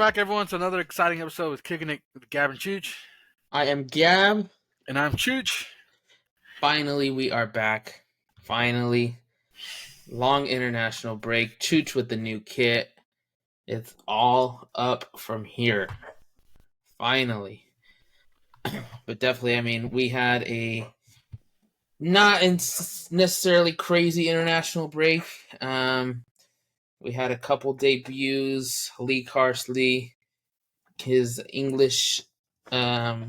back, everyone, to another exciting episode with Kicking It with Gab N Chuch. I am Gab. And I'm Chuch. Finally, we are back. Finally. Long international break. Chuch with the new kit. It's all up from here. Finally. But definitely, we had a not necessarily crazy international break. We had a couple debuts. Lee Carsley, his English, not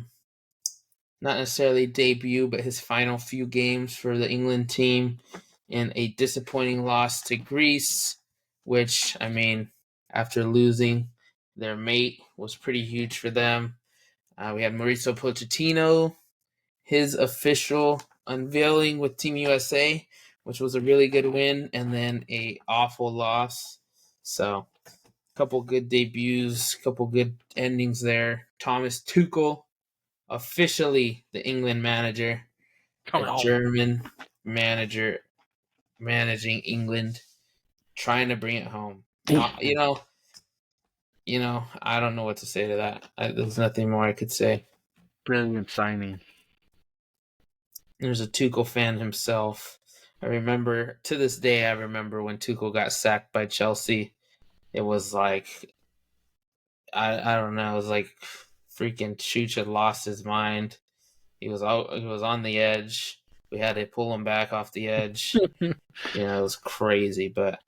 necessarily debut, but his final few games for the England team, in a disappointing loss to Greece, which, after losing their mate, was pretty huge for them. We had Mauricio Pochettino, his official unveiling with Team USA, which was a really good win, and then a awful loss. So, couple good debuts, couple good endings there. Thomas Tuchel, officially the England manager, German manager managing England, trying to bring it home. I don't know what to say to that. There's nothing more I could say. Brilliant signing. There's a Tuchel fan himself. To this day, I remember when Tuchel got sacked by Chelsea. It was like, I don't know, it was like freaking Chuch had lost his mind. He was on the edge. We had to pull him back off the edge. It was crazy, but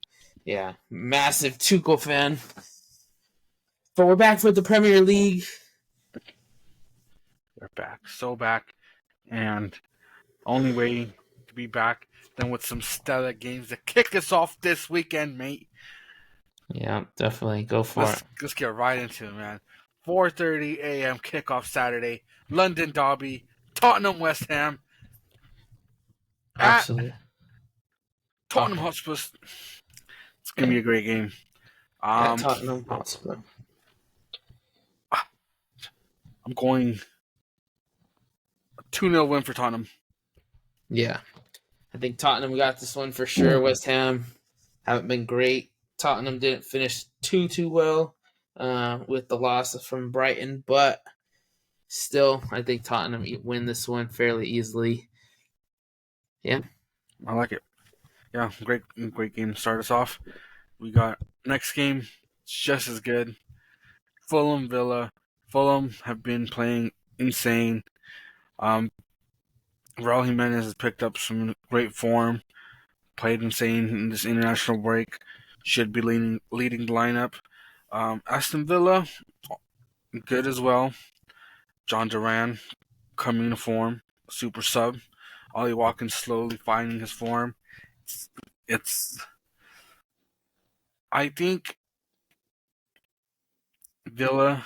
yeah, massive Tuchel fan. But we're back with the Premier League. We're back, so back, and only way to be back than with some stellar games to kick us off this weekend, mate. Yeah, definitely. Go for it. Let's get right into it, man. 4:30 a.m. kickoff Saturday. London derby. Tottenham, West Ham. Absolutely. Tottenham Hotspur. It's going to be a great game. Tottenham Hotspur. I'm going 2-0 win for Tottenham. Yeah. I think Tottenham got this one for sure. West Ham haven't been great. Tottenham didn't finish too well with the loss from Brighton, but still, I think Tottenham win this one fairly easily. Yeah. I like it. Yeah, great game to start us off. We got next game, it's just as good. Fulham Villa. Fulham have been playing insane. Raul Jimenez has picked up some great form. Played insane in this international break. Should be leading the lineup. Aston Villa, good as well. John Duran coming into form. Super sub. Ollie Watkins slowly finding his form. I think Villa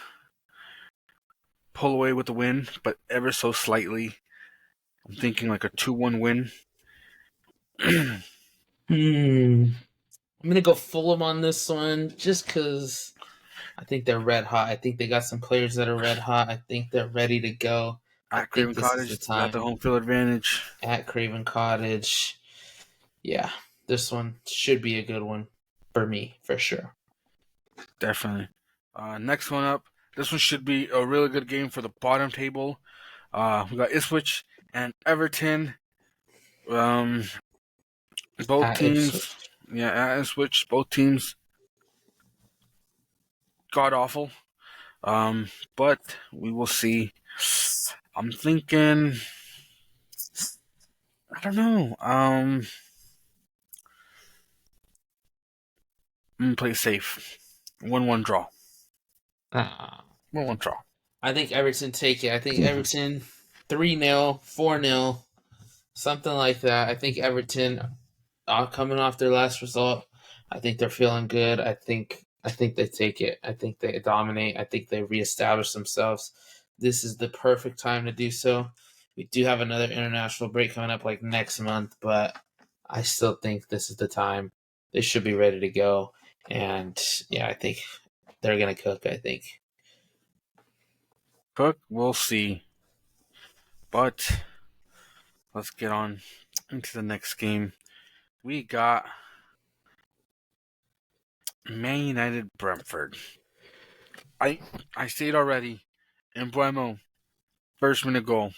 pull away with the win, but ever so slightly. I'm thinking like a 2-1 win. I'm going to go Fulham on this one just because I think they're red hot. I think they got some players that are red hot. I think they're ready to go. At Craven Cottage, got the home field advantage. At Craven Cottage. Yeah, this one should be a good one for me, for sure. Definitely. Next one up. This one should be a really good game for the bottom table. We got Ipswich and Everton. Both teams. Yeah, at Ipswich. Both teams god awful. But we will see. I'm thinking. I don't know. I'm gonna play safe. 1-1 draw. 1-1 draw. I think Everton take it. I think Everton 3-0, 4-0, something like that. I think Everton coming off their last result. I think they're feeling good. I think they take it. I think they dominate. I think they reestablish themselves. This is the perfect time to do so. We do have another international break coming up like next month, but I still think this is the time. They should be ready to go. And yeah, I think they're going to cook, I think. Cook, we'll see. But let's get on into the next game. We got Man United Brentford. I say it already. Embuemo, first minute goal.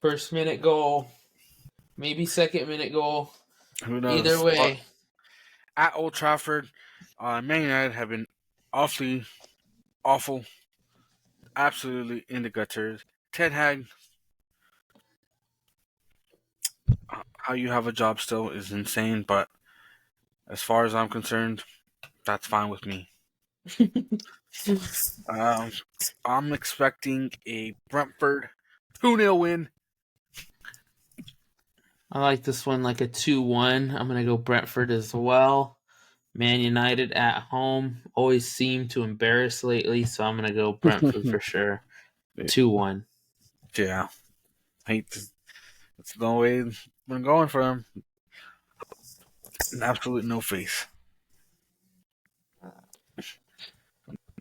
First minute goal, maybe second minute goal. Who Either knows? But way, at Old Trafford, Man United have been awfully awful, absolutely in the gutters. Ted Hag, how you have a job still is insane, but as far as I'm concerned, that's fine with me. Um, I'm expecting a Brentford 2-0 win. I like this one like a 2-1. I'm going to go Brentford as well. Man United at home always seem to embarrass lately, so I'm going to go Brentford for sure. 2-1. Yeah, hate to, that's the way it's been going for him. Absolute no face.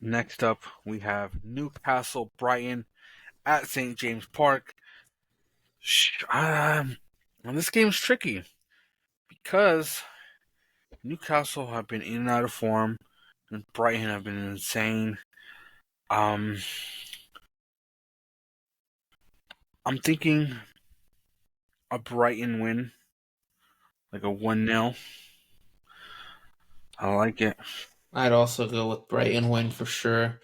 Next up, we have Newcastle Brighton at St. James Park. And this game's tricky because Newcastle have been in and out of form, and Brighton have been insane. Um, I'm thinking a Brighton win, like a 1-0. I like it. I'd also go with Brighton win for sure.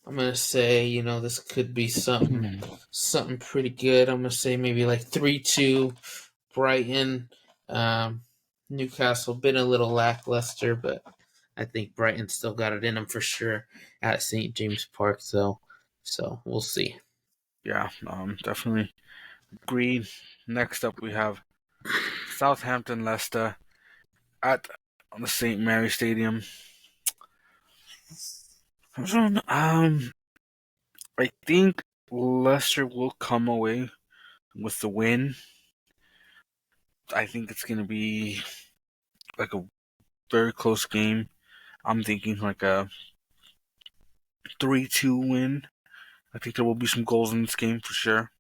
I'm gonna say, this could be something pretty good. I'm gonna say maybe like 3-2 Brighton. Um, Newcastle been a little lackluster, but I think Brighton still got it in them for sure at St. James Park, though. So we'll see. Yeah, definitely agreed. Next up, we have Southampton Leicester at the St. Mary Stadium. I think Leicester will come away with the win. I think it's gonna be like a very close game. I'm thinking like a 3-2 win. I think there will be some goals in this game for sure.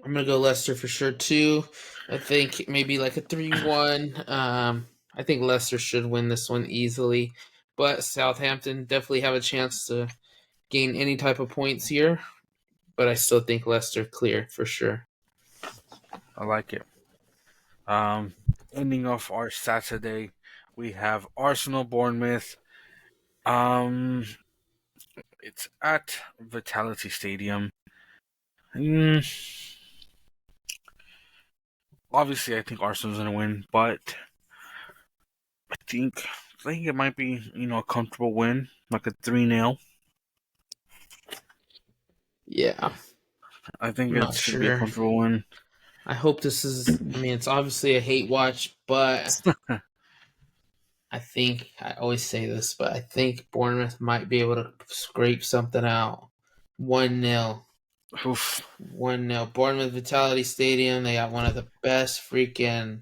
I'm gonna go Leicester for sure too. I think maybe like a 3-1. I think Leicester should win this one easily, but Southampton definitely have a chance to gain any type of points here. But I still think Leicester clear for sure. I like it. Um, Ending off our Saturday, we have Arsenal Bournemouth. Um, it's at Vitality Stadium. Mm, Obviously, I think Arsenal's gonna win, but I think it might be a comfortable win, like a 3-0. Yeah, I think I'm it not should be a sure. comfortable win. I hope this is. I mean, it's obviously a hate watch, but I think I always say this, but I think Bournemouth might be able to scrape something out. 1-0. Oof. 1-0. Bournemouth Vitality Stadium. They got one of the best freaking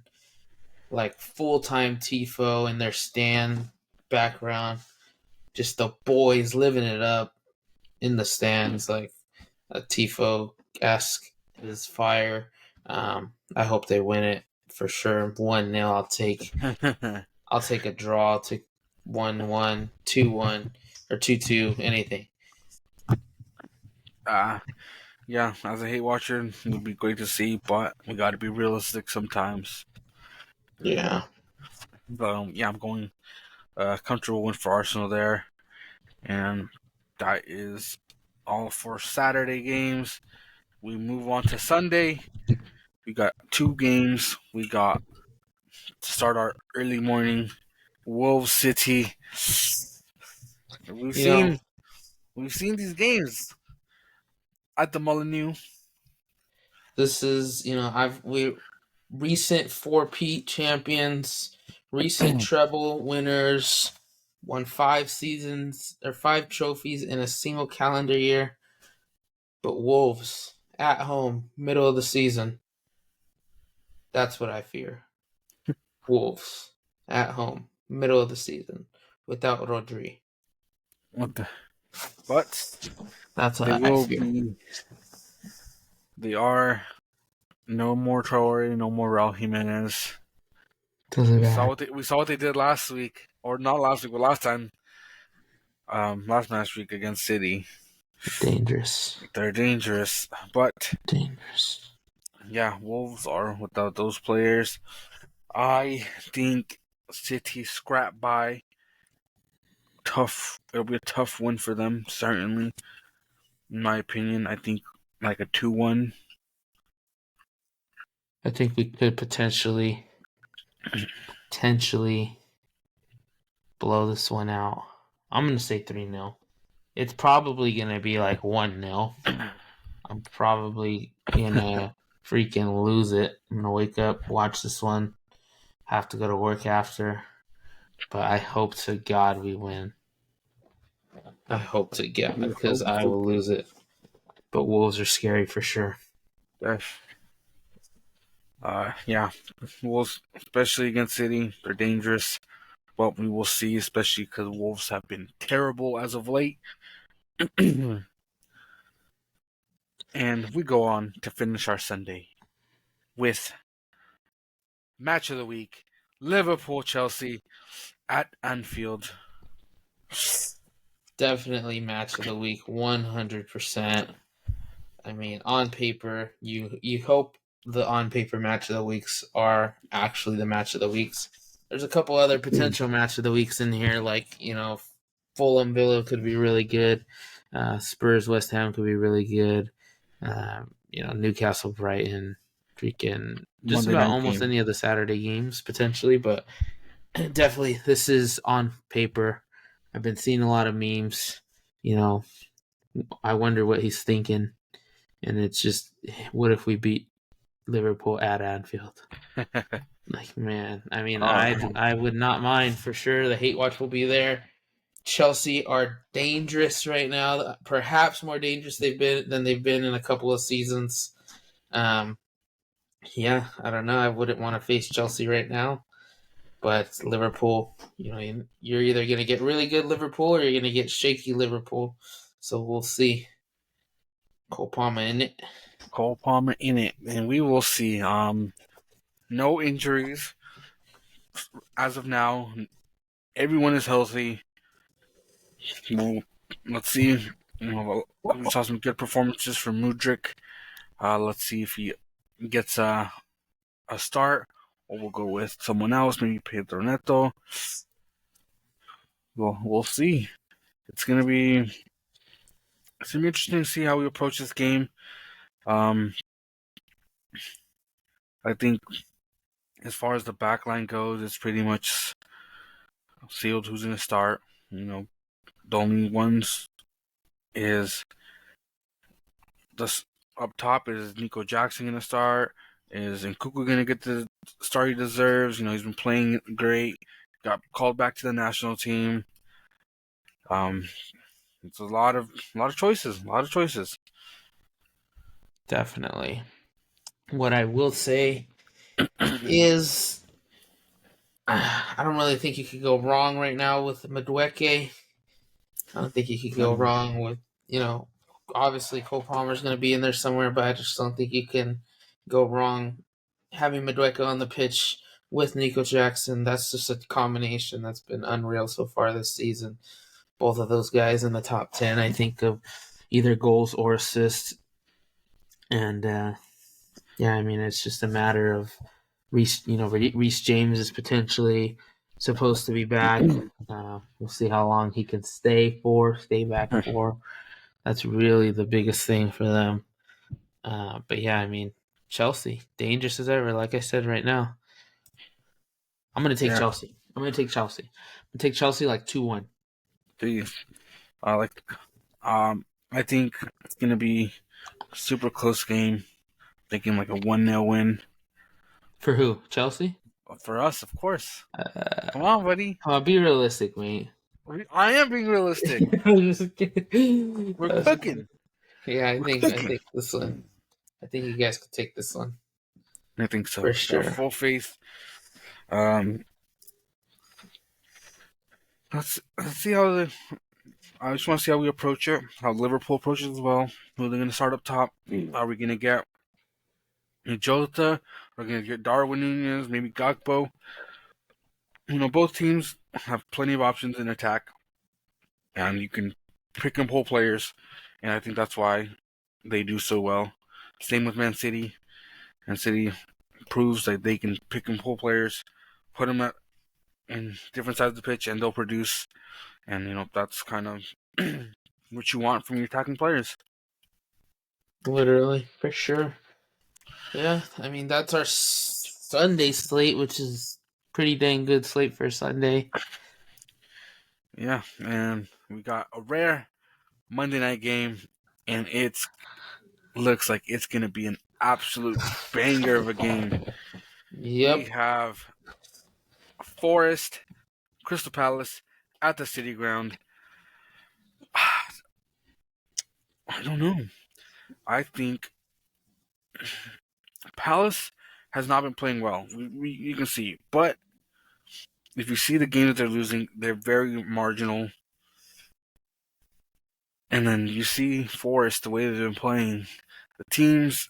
like full time tifo in their stand background. Just the boys living it up in the stands, like a tifo esque is fire. I hope they win it for sure. 1-0. I'll take a draw. I'll take 1-1, 2-1, or 2-2. Anything. uh, yeah, as a hate watcher, it would be great to see, but we got to be realistic sometimes. Yeah. But yeah, I'm going comfortable win for Arsenal there, and that is all for Saturday games. We move on to Sunday. We got two games. We got to start our early morning. Wolves City. We've You know, seen we've seen these games at the Molyneux. this is we recent four-peat champions, recent treble winners, won 5 seasons or 5 trophies in a single calendar year. But Wolves at home, middle of the season. That's what I fear. Wolves at home, middle of the season, without Rodri. What the? But That's they what I will fear. be. They are no more Traore, no more Raul Jimenez. Doesn't We saw matter. what they did last week, or not last week, but last time. last week against City. Dangerous. They're dangerous, but Dangerous. yeah, Wolves are without those players. I think City scrap by. Tough. It'll be a tough win for them, certainly. In my opinion, I think like a 2-1. I think we could potentially blow this one out. I'm going to say 3-0. It's probably going to be like 1-0. I'm probably going to freaking lose it. I'm going to wake up, watch this one, have to go to work after. But I hope to God we win. I hope to God because I will lose it. But Wolves are scary for sure. Yeah, Wolves, especially against City, they're dangerous. But we will see, especially because Wolves have been terrible as of late. And we go on to finish our Sunday with match of the week: Liverpool-Chelsea at Anfield. Definitely match of the week, 100%. I mean, on paper, you hope the on paper match of the weeks are actually the match of the weeks. There's a couple other potential match of the weeks in here, like Fulham Villa could be really good. Spurs West Ham could be really good. Newcastle Brighton, freaking just Monday about night almost game. any of the Saturday games potentially, but definitely this is on paper. I've been seeing a lot of memes. I wonder what he's thinking. And it's just, what if we beat Liverpool at Anfield? Like, man, I mean, I would not mind for sure. The hate watch will be there. Chelsea are dangerous right now, perhaps more dangerous than they've been in a couple of seasons. Yeah, I don't know. I wouldn't want to face Chelsea right now, but Liverpool, you're either going to get really good Liverpool or you're going to get shaky Liverpool. So we'll see. Cole Palmer in it. Cole Palmer in it, and we will see. No injuries as of now. Everyone is healthy. Well, let's see. We saw some good performances from Mudryk. Let's see if he gets a start, or we'll go with someone else, maybe Pedro Neto. We'll see. It's gonna be interesting to see how we approach this game. I think as far as the back line goes, it's pretty much sealed who's gonna start. The only ones is this up top is Nico Jackson gonna start? Is Nkuku gonna get the start he deserves? He's been playing great. Got called back to the national team. It's a lot of choices. A lot of choices. Definitely. What I will say is, I don't really think you could go wrong right now with Madueke. I don't think you could go wrong with, obviously Cole Palmer's going to be in there somewhere, but I just don't think you can go wrong having Madueke on the pitch with Nico Jackson. That's just a combination that's been unreal so far this season. Both of those guys in the top 10, I think, of either goals or assists. And I mean, it's just a matter of Reece James is potentially supposed to be back. We'll see how long he can stay back for. That's really the biggest thing for them. But yeah, I mean, Chelsea, dangerous as ever. Like I said, right now, I'm gonna take Chelsea. I'm gonna take Chelsea like 2-1. I think it's gonna be a super close game. Thinking like a 1-0 win. For who? Chelsea? For us, of course. Come on, buddy. Come on, be realistic, mate. I am being realistic. I'm just kidding. We're cooking. Yeah, I We're think cooking. this one. I think you guys could take this one. I think so. For sure. Full faith. Let's see how I just want to see how we approach it. How Liverpool approaches as well. Who they're going to start up top? Are we going to get Jota? Are we going to get Darwin Nunez? Maybe Gakpo? Both teams have plenty of options in attack. and you can pick and pull players, and I think that's why they do so well. Same with Man City. Man City proves that they can pick and pull players, put them in different sides of the pitch, and they'll produce. And that's kind of what you want from your attacking players. Literally, for sure. Yeah, I mean that's our Sunday slate, which is pretty dang good slate for Sunday. Yeah, and we got a rare Monday night game, and it looks like it's gonna be an absolute banger of a game. We Yep. have Forest, Crystal Palace at the City Ground. I don't know. I think Palace has not been playing well. You can see, but if you see the games that they're losing, they're very marginal. And then you see Forest, the way they've been playing, the teams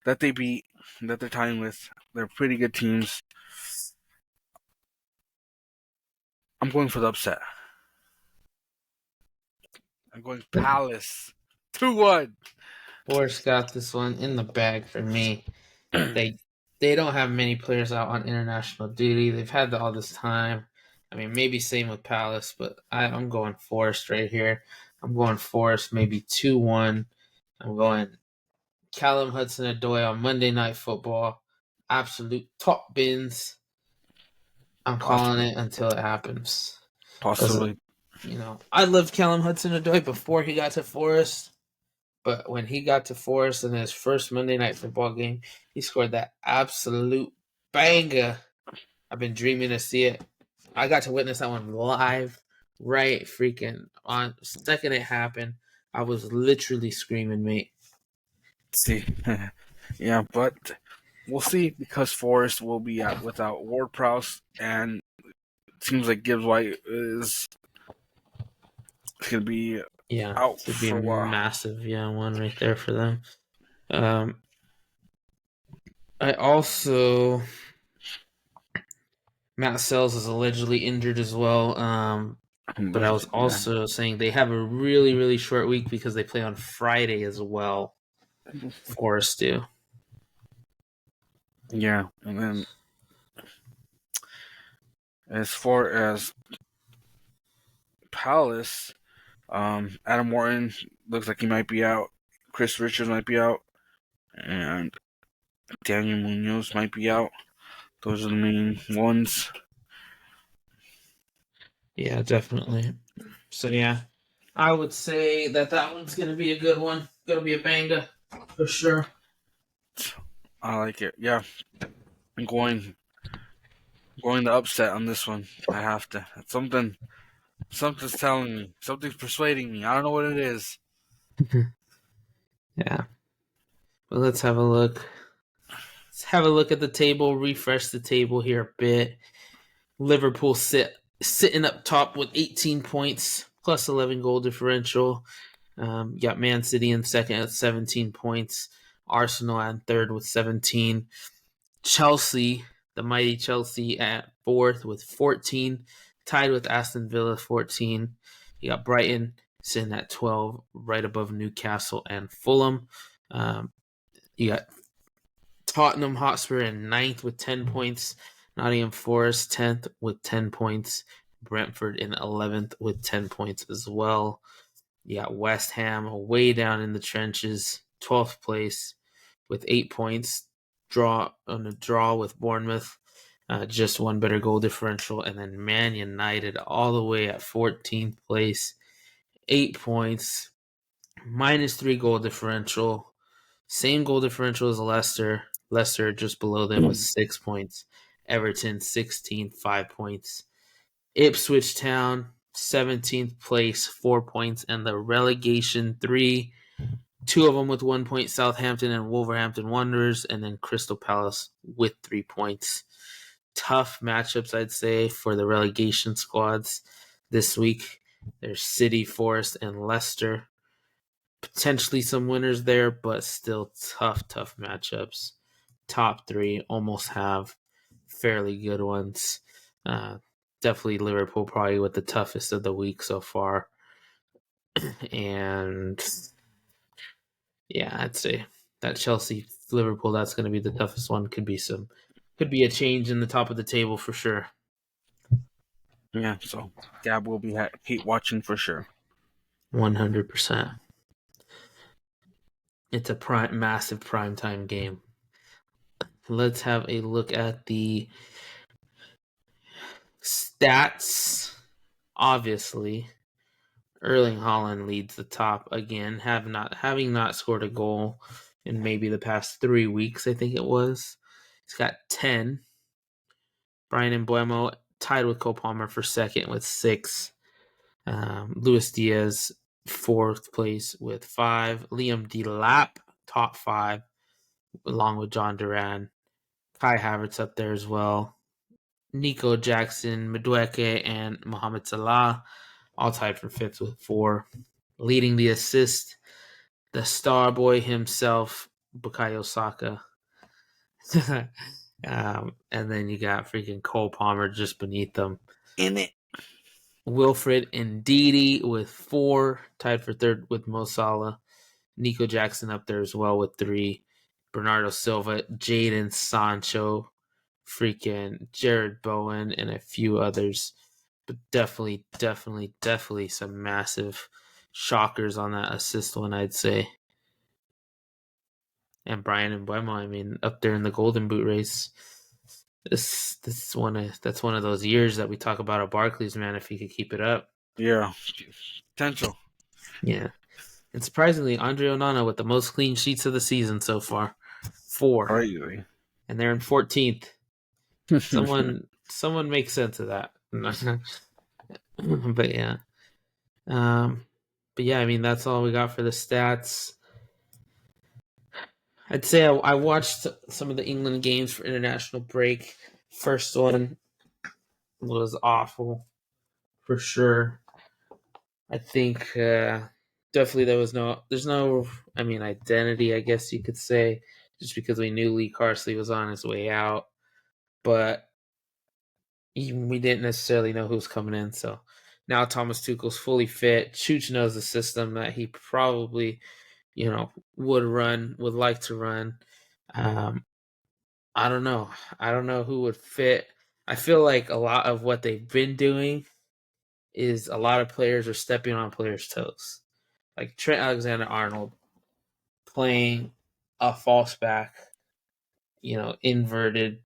that they beat, that they're tying with, they're pretty good teams. I'm going for the upset. I'm going Palace 2-1. Forest got this one in the bag for me. They don't have many players out on international duty. They've had all this time. I mean, maybe same with Palace, but I'm going Forest right here. I'm going Forest maybe 2-1. I'm going Callum Hudson-Odoi on Monday Night Football. Absolute top bins. I'm calling Possibly. it until it happens. Possibly. I loved Callum Hudson-Odoi before he got to Forest. But when he got to Forest in his first Monday Night Football game, he scored that absolute banger. I've been dreaming to see it. I got to witness that one live, right freaking on second it happened. I was literally screaming, mate. See. Yeah, but we'll see because Forest will be out without Ward Prowse, and it seems like Gibbs White is going to be Yeah, out should be a for a while. massive one right there for them. I also Matt Sells is allegedly injured as well. But I was also saying they have a really, really short week because they play on Friday as well. Forest do. Yeah, and then as far as Palace, Adam Morton looks like he might be out. Chris Richards might be out, and Daniel Munoz might be out. Those are the main ones. Yeah, definitely. So yeah, I would say that one's gonna be a good one. Gonna be a banger for sure. I like it. Yeah, I'm going to upset on this one. I have to. Something's telling me. Something's persuading me. I don't know what it is. Yeah. But let's have a look. Let's have a look at the table. Refresh the table here a bit. Liverpool sitting up top with 18 points plus 11 goal differential. You got Man City in second at 17 points. Arsenal in third with 17. Chelsea, the mighty Chelsea, at fourth with 14. Tied with Aston Villa 14. You got Brighton sitting at 12, right above Newcastle and Fulham. You got Tottenham Hotspur in ninth with 10 points. Nottingham Forest 10th with 10 points. Brentford in 11th with 10 points as well. You got West Ham way down in the trenches, 12th place with 8 points. Draw with Bournemouth, just one better goal differential. And then Man United all the way at 14th place, 8 points, minus 3 goal differential. Same goal differential as Leicester. Leicester just below them with 6 points. Everton 16th, 5 points. Ipswich Town 17th place, 4 points, and the relegation 3. 2 of them with 1 point, Southampton and Wolverhampton Wanderers, and then Crystal Palace with 3 points. Tough matchups, I'd say, for the relegation squads this week. There's City, Forest, and Leicester. Potentially some winners there, but still tough matchups. Top 3 almost have fairly good ones. definitely Liverpool probably with the toughest of the week so far. And yeah, I'd say that Chelsea Liverpool, that's going to be the toughest one. Could be a change in the top of the table for sure. Yeah, so Gab will be hate watching for sure. 100%. It's a massive primetime game. Let's have a look at the stats. Obviously, Erling Haaland leads the top again, having not scored a goal in maybe the past 3 weeks, I think it was. He's got 10. Brian Mbuemo tied with Cole Palmer for second with 6. Luis Diaz, 4th place with 5. Liam Delap, top 5, along with John Duran. Kai Havertz up there as well. Nico Jackson, Madueke, and Mohamed Salah, all tied for 5th with 4. Leading the assist, the star boy himself, Bukayo Saka. And then you got freaking Cole Palmer just beneath them. In it. Wilfred Ndidi with 4, tied for 3rd with Mo Salah. Nico Jackson up there as well with 3. Bernardo Silva, Jadon Sancho, freaking Jared Bowen, and a few others. But definitely some massive shockers on that assist one, I'd say. And Brian Mbuemo, I mean, up there in the Golden Boot race. This is that's one of those years that we talk about at Barclays, man. If he could keep it up, Yeah, potential. yeah. And surprisingly, Andre Onana with the most clean sheets of the season so far, 4, Crazy. and they're in 14th. Someone make sense of that. But yeah, I mean that's all we got for the stats. I'd say I watched some of the England games for international break. First one was awful, for sure. I think definitely there's no, I mean, identity, I guess you could say, just because we knew Lee Carsley was on his way out, but we didn't necessarily know who was coming in. So now Thomas Tuchel's fully fit. Chuch knows the system that he probably, would like to run. I don't know. I don't know who would fit. I feel like a lot of what they've been doing is a lot of players are stepping on players' toes. Like Trent Alexander-Arnold playing a false back, inverted,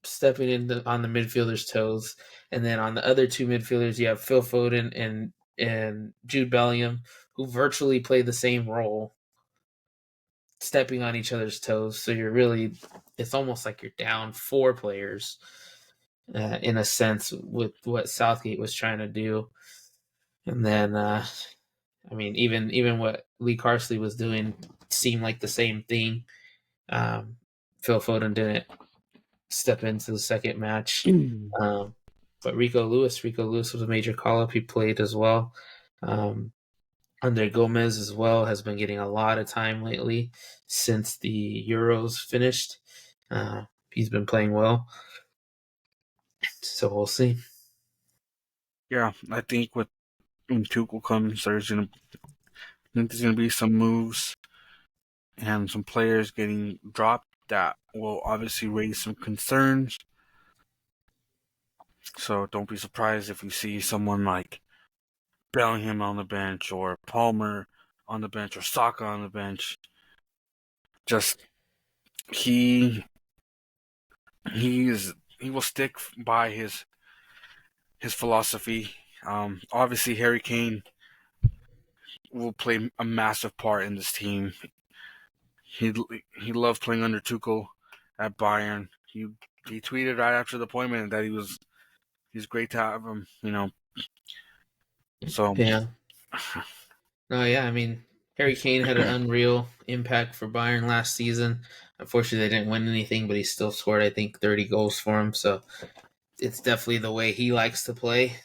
stepping on the midfielder's toes. And then on the other 2 midfielders, you have Phil Foden and Jude Bellingham, who virtually play the same role, stepping on each other's toes. So it's almost like you're down 4 players in a sense with what Southgate was trying to do. And then, I mean, even what Lee Carsley was doing seemed like the same thing. Phil Foden didn't step into the second match. But Rico Lewis was a major call-up. He played as well. Andre Gomez as well has been getting a lot of time lately since the Euros finished. He's been playing well. So we'll see. Yeah, I think when Tuchel comes, there's gonna be some moves and some players getting dropped that will obviously raise some concerns. So don't be surprised if you see someone like Bellingham on the bench or Palmer on the bench or Saka on the bench. Just he will stick by his philosophy. Obviously, Harry Kane will play a massive part in this team. He loved playing under Tuchel at Bayern. He tweeted right after the appointment that he's great to have him. So yeah. No, yeah. I mean, Harry Kane had an unreal impact for Bayern last season. Unfortunately, they didn't win anything, but he still scored, I think, 30 goals for him. So it's definitely the way he likes to play.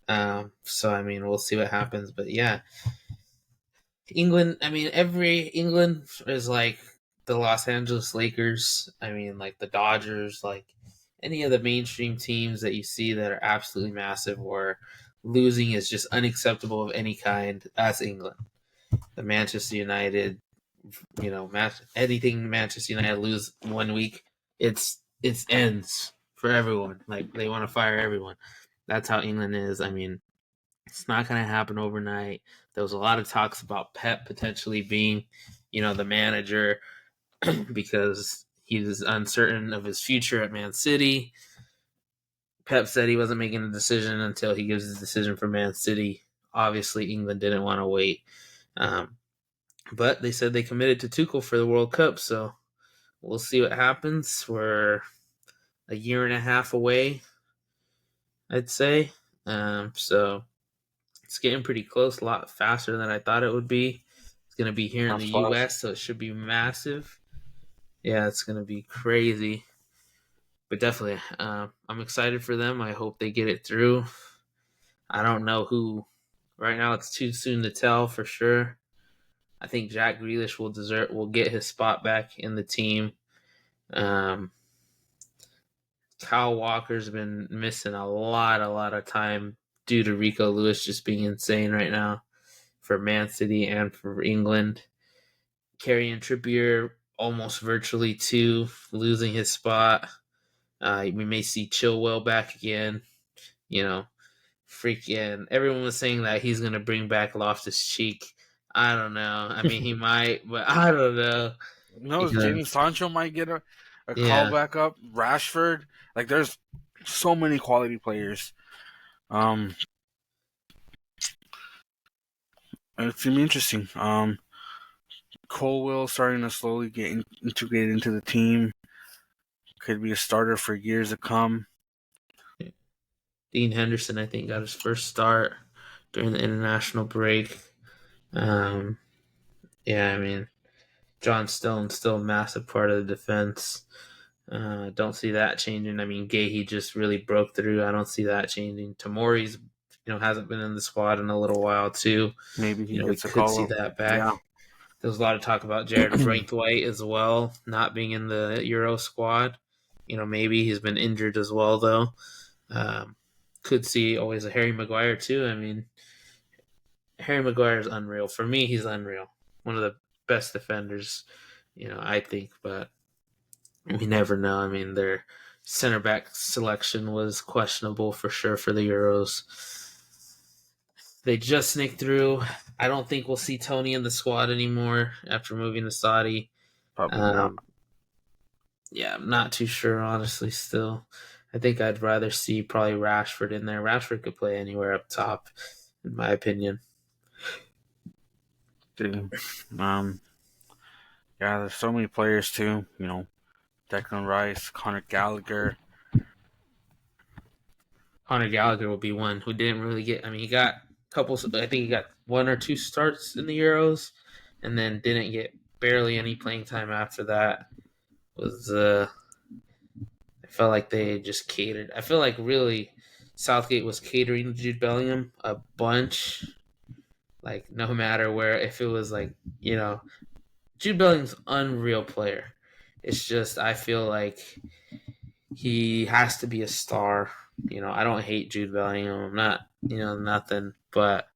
So, I mean, we'll see what happens. But yeah, England, I mean, England is like the Los Angeles Lakers. I mean, like the Dodgers, like any of the mainstream teams that you see that are absolutely massive where losing is just unacceptable of any kind, that's England. The Manchester United, anything Manchester United lose 1 week, it's ends for everyone. Like they want to fire everyone. That's how England is. I mean, it's not going to happen overnight. There was a lot of talks about Pep potentially being, the manager because he was uncertain of his future at Man City. Pep said he wasn't making a decision until he gives his decision for Man City. Obviously, England didn't want to wait. But they said they committed to Tuchel for the World Cup, so we'll see what happens. We're a year and a half away, I'd say. So it's getting pretty close, a lot faster than I thought it would be. It's going to be here in That's the fast. U.S., so it should be massive. Yeah, it's going to be crazy. But definitely, I'm excited for them. I hope they get it through. I don't know who. Right now, it's too soon to tell for sure. I think Jack Grealish will get his spot back in the team. Um, Kyle Walker's been missing a lot of time due to Rico Lewis just being insane right now for Man City and for England. Kieran Trippier almost virtually too, losing his spot. We may see Chilwell back again. You know, freaking everyone was saying that he's gonna bring back Loftus Cheek. I don't know. I mean, he might, but I don't know. No, Jadon Because Sancho might get a call yeah, back up. Rashford, like there's so many quality players. Um, it's gonna be interesting. Colwell starting to slowly get integrated into the team. Could be a starter for years to come. Dean Henderson, I think, got his first start during the international break. Um, yeah, I mean, John Stone's still a massive part of the defense. Don't see that changing. I mean, Gahey just really broke through. I don't see that changing. Tamori's, hasn't been in the squad in a little while too. Maybe he We gets a could call see up. that Yeah, back. There was a lot of talk about Jared Braithwaite as well, not being in the Euro squad. Maybe he's been injured as well though. Um, could see always a Harry Maguire too. I mean, Harry Maguire is unreal. For me, he's unreal. One of the best defenders, I think, but we never know. I mean, their center back selection was questionable for sure for the Euros. They just sneaked through. I don't think we'll see Tony in the squad anymore after moving to Saudi. probably not. Um, yeah, I'm not too sure, honestly, still. I think I'd rather see probably Rashford in there. Rashford could play anywhere up top, in my opinion. Dude. Yeah, there's so many players too. Declan Rice, Conor Gallagher. Conor Gallagher will be one who didn't really get. I mean, he got a couple. I think he got one or two starts in the Euros, and then didn't get barely any playing time after that. Was I felt like they just catered. I feel like really Southgate was catering to Jude Bellingham a bunch. Like no matter where, if it was like Jude Bellingham's unreal player. It's just I feel like he has to be a star. I don't hate Jude Bellingham. I'm not, nothing, but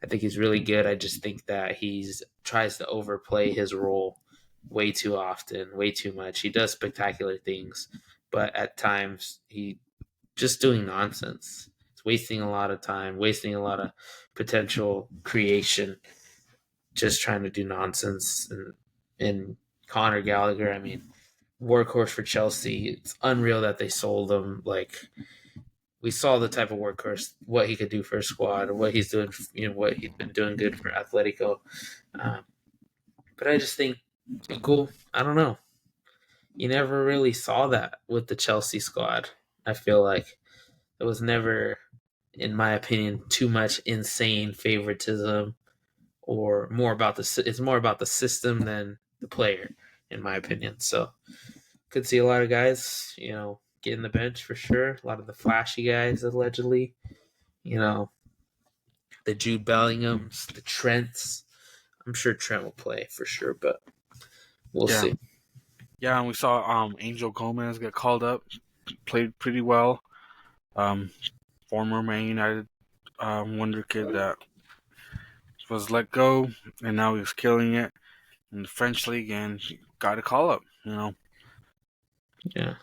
I think he's really good. I just think that he's tries to overplay his role way too often, way too much. He does spectacular things, but at times he just doing nonsense. It's wasting a lot of time, wasting a lot of potential creation, just trying to do nonsense. And Conor Gallagher, I mean, workhorse for Chelsea. It's unreal that they sold him. Like we saw the type of workhorse, what he could do for a squad, what he's doing, what he's been doing good for Atletico. Um, but I just think, cool. I don't know. You never really saw that with the Chelsea squad. I feel like there was never, in my opinion, too much insane favoritism, or more about the. It's more about the system than the player, in my opinion. So could see a lot of guys, get in the bench for sure. A lot of the flashy guys, allegedly. You know, the Jude Bellinghams, the Trents. I'm sure Trent will play for sure, but we'll Yeah, see. yeah, and we saw Angel Gomez get called up played pretty well. Um, Former Man United wonder kid that was let go, and now he's killing it in the French league, and got a call up. Yeah.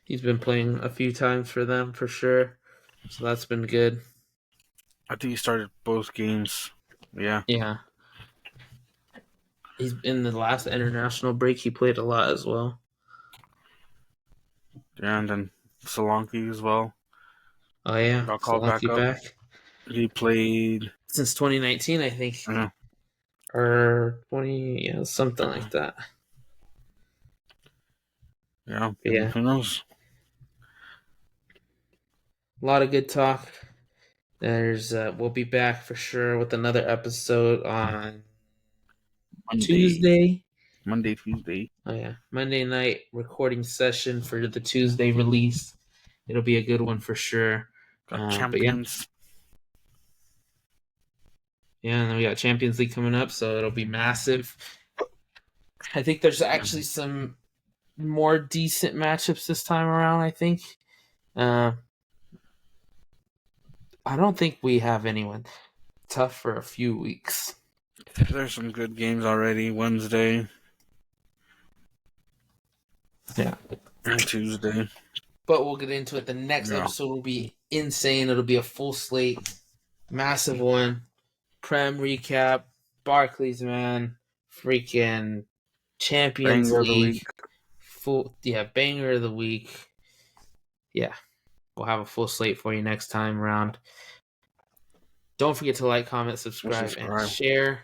He's been playing a few times for them for sure. So that's been good. I think he started both games. Yeah. Yeah. He's in the last international break. He played a lot as well. Yeah, and then Solanke as well Oh yeah, got called back Solanke up. back He played since 2019, I think, uh, or 20, something like that. yeah, But yeah, who knows? a lot of good talk. We'll be back for sure with another episode on Monday, Tuesday. Monday, Tuesday. Oh yeah, Monday night recording session for the Tuesday release. It'll be a good one for sure. Got But yeah, champions. and then we got Champions League coming up, so it'll be massive. I think there's actually some more decent matchups this time around. I think. I don't think we have anyone tough for a few weeks. There's some good games already. Wednesday Yeah. and Tuesday. But we'll get into it. The next episode will be insane. It'll be a full slate, massive one. Prem recap, Barclays, man, freaking Champions Banger of the League, week. banger of the week. Yeah, we'll have a full slate for you next time around. Don't forget to like, comment, subscribe, and share.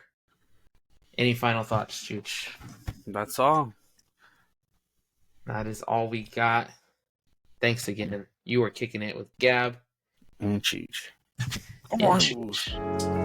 Any final thoughts, Chuch? That's all. That is all we got. Thanks again. You are kicking it with Gab And Chuch. Come and on, Chuch.